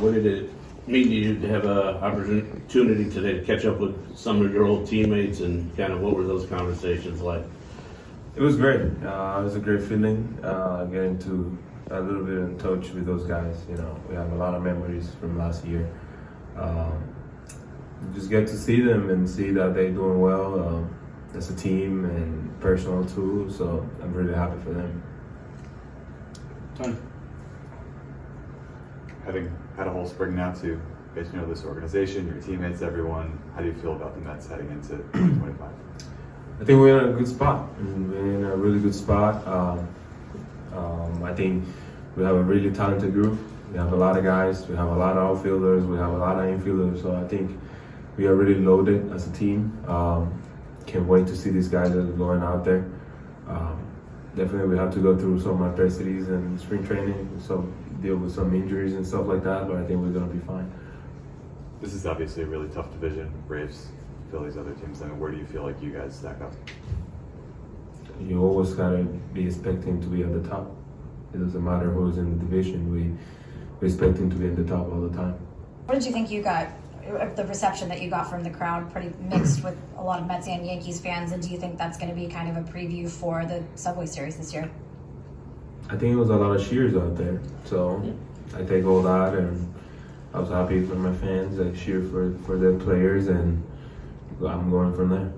what did it mean to you to have an opportunity today to catch up with some of your old teammates, and kind of what were those conversations like? It was great. It was a great feeling getting to a little bit in touch with those guys. You know, we have a lot of memories from last year. Just get to see them and see that they're doing well as a team and personal too. So I'm really happy for them. Tony. Having had a whole spring now to get to know this organization, your teammates, everyone, how do you feel about the Mets heading into 2025? I think we're in a good spot. We're in a really good spot. I think we have a really talented group. We have a lot of guys. We have a lot of outfielders. We have a lot of infielders. So I think we are really loaded as a team. Can't wait to see these guys that are going out there. Definitely we have to go through some adversities and spring training, so deal with some injuries and stuff like that, but I think we're going to be fine. This is obviously a really tough division. Braves, Phillies, other teams. I mean, where do you feel like you guys stack up? You always got to be expecting to be at the top. It doesn't matter who's in the division. We're expecting to be at the top all the time. What did you think you got, the reception that you got from the crowd, pretty mixed with a lot of Mets and Yankees fans, and do you think that's going to be kind of a preview for the Subway Series this year? I think it was a lot of cheers out there, so I take all that, and I was happy for my fans. I cheer for their players, and I'm going from there.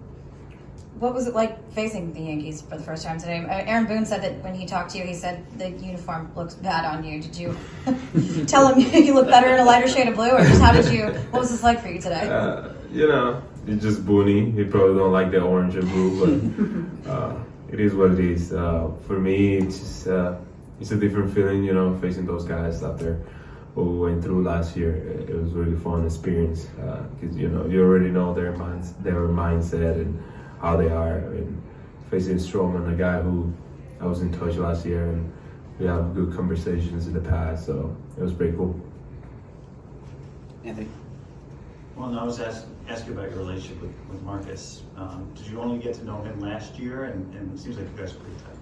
What was it like facing the Yankees for the first time today? Aaron Boone said that when he talked to you, he said the uniform looks bad on you. Did you tell him you look better in a lighter shade of blue, or just what was this like for you today? You know, it's just Booney. He probably don't like the orange and blue, but it is what it is. For me, it's just it's a different feeling, you know, facing those guys after what we went through last year. It was a really fun experience because you know you already know their mindset and how they are. And facing Stroman, a guy who I was in touch last year, and we have good conversations in the past, so it was pretty cool. Anthony. Well, no, I was asking about your relationship with Marcus. Did you only get to know him last year? And it seems like you guys are pretty tight.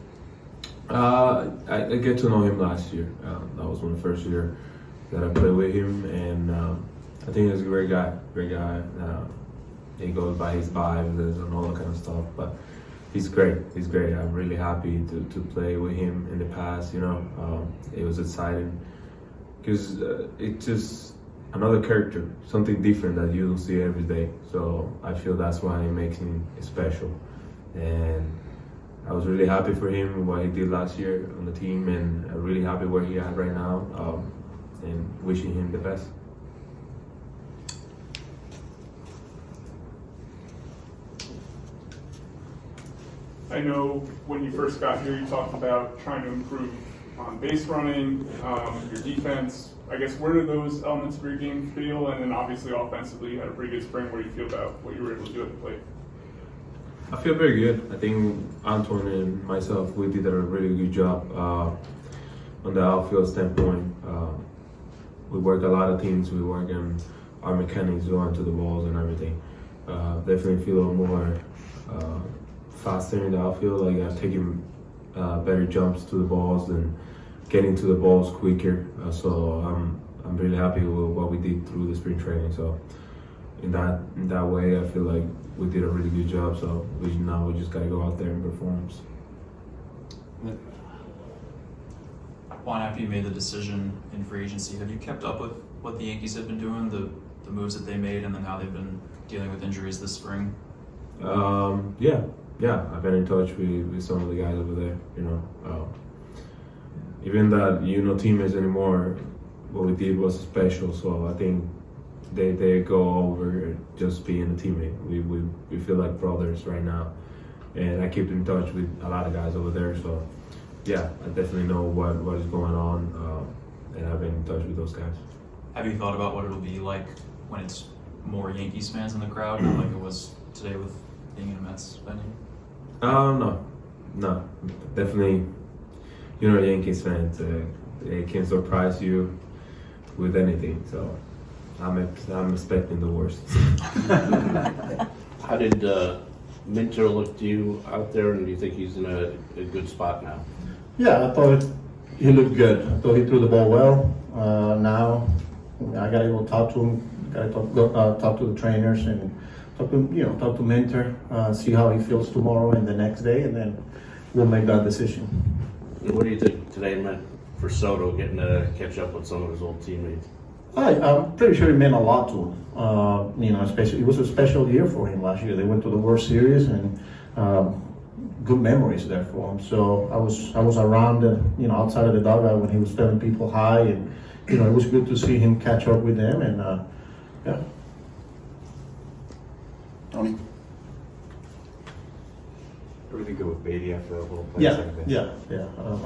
I get to know him last year. That was my first year that I played with him, and I think he's a great guy. He goes by his vibes and all that kind of stuff, but he's great. He's great. I'm really happy to play with him in the past. You know, it was exciting because it's just another character, something different that you don't see every day. So I feel that's why it makes him special. And I was really happy for him what he did last year on the team, and I'm really happy where he at right now, and wishing him the best. I know when you first got here, you talked about trying to improve on base running, your defense. I guess where do those elements of your game feel? And then obviously offensively, you had a pretty good spring. Where do you feel about what you were able to do at the plate? I feel very good. I think Antoine and myself, we did a really good job on the outfield standpoint. We work a lot of things. We work on our mechanics going to the balls and everything. Definitely feel more faster in the outfield, like taking better jumps to the balls and getting to the balls quicker. So I'm really happy with what we did through the spring training. So in that way, I feel like we did a really good job. So now we just gotta go out there and perform. Juan, after you made the decision in free agency, have you kept up with what the Yankees have been doing, the moves that they made, and then how they've been dealing with injuries this spring? Yeah, I've been in touch with some of the guys over there. You know, even that teammates anymore, what we did was special. So I think they go over just being a teammate. We feel like brothers right now, and I keep in touch with a lot of guys over there. So yeah, I definitely know what is going on, and I've been in touch with those guys. Have you thought about what it'll be like when it's more Yankees fans in the crowd, not like it was today with being in a Mets venue? No, definitely. You're a Yankees fan, they can surprise you with anything. So I'm expecting the worst. How did Minter look to you out there, and do you think he's in a good spot now? Yeah, I thought he looked good. I thought he threw the ball well. Now I gotta go talk to him. Gotta talk to the trainers and talk to mentor, see how he feels tomorrow and the next day, and then we'll make that decision. What do you think today meant for Soto getting to catch up with some of his old teammates? I'm pretty sure it meant a lot to him. Especially it was a special year for him last year. They went to the World Series and good memories there for him. So I was around, outside of the dugout when he was telling people hi, and it was good to see him catch up with them. And yeah. Tony? Everything good with Beatty after a little play? Yeah.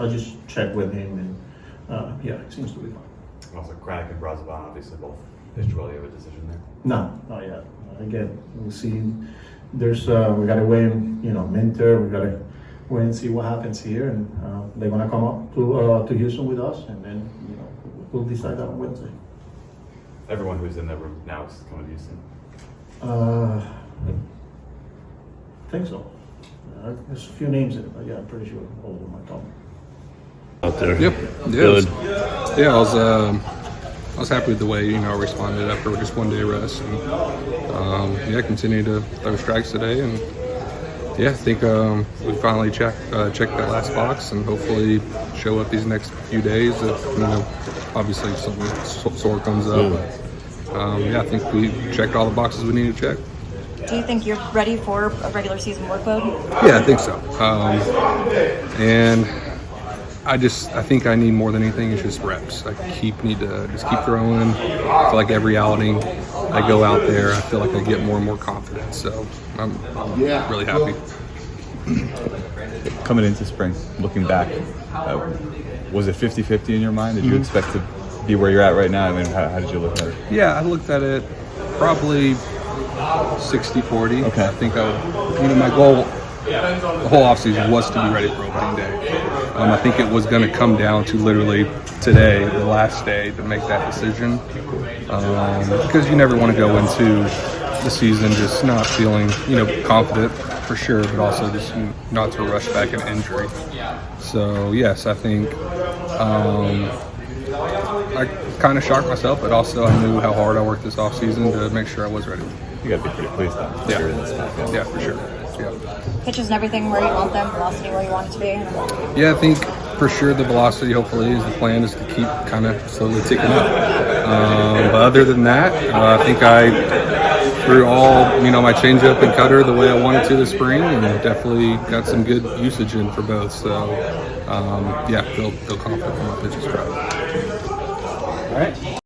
I just checked with him, and it seems to be fine. Also, Craddock and Brazovan obviously both pitched well. You have a decision there? No, not yet. Again, we'll see. There's we gotta wait and mentor. We gotta wait and see what happens here, and they're gonna come up to Houston with us, and then we'll decide that on Wednesday. Everyone who's in that room now is coming to Houston. I think so. There's a few names in it, but yeah, I'm pretty sure all of them are coming. Out there. Yep. Good. Yeah, I was happy with the way I responded after just 1 day rest, and continue to throw strikes today, and I think we finally checked that last box, and hopefully show up these next few days if obviously something sore comes up. But, I think we checked all the boxes we need to check. Do you think you're ready for a regular season workload? Yeah, I think so. And I think I need more than anything is just reps. I need to just keep throwing. I feel like every outing I go out there, I feel like I get more and more confidence. So I'm really happy. Coming into spring, looking back, was it 50-50 in your mind? Did you expect to be where you're at right now? I mean, how did you look at it? Yeah, I looked at it probably 60-40. Okay. I think my goal the whole offseason was to be ready for opening day. I think it was going to come down to literally today, the last day, to make that decision. Because you never want to go into the season just not feeling, confident for sure, but also just not to rush back an injury. So yes, I think I kind of shocked myself, but also I knew how hard I worked this offseason to make sure I was ready. You got to be pretty pleased then. Yeah. You're in this spot. Yeah, for sure. Yeah. Pitches and everything where you want them, velocity where you want it to be? Yeah, I think for sure the velocity hopefully is the plan is to keep kind of slowly ticking up. But other than that, I think I threw all, my changeup and cutter the way I wanted to this spring, and definitely got some good usage in for both. So, feel confident in my pitches. All right.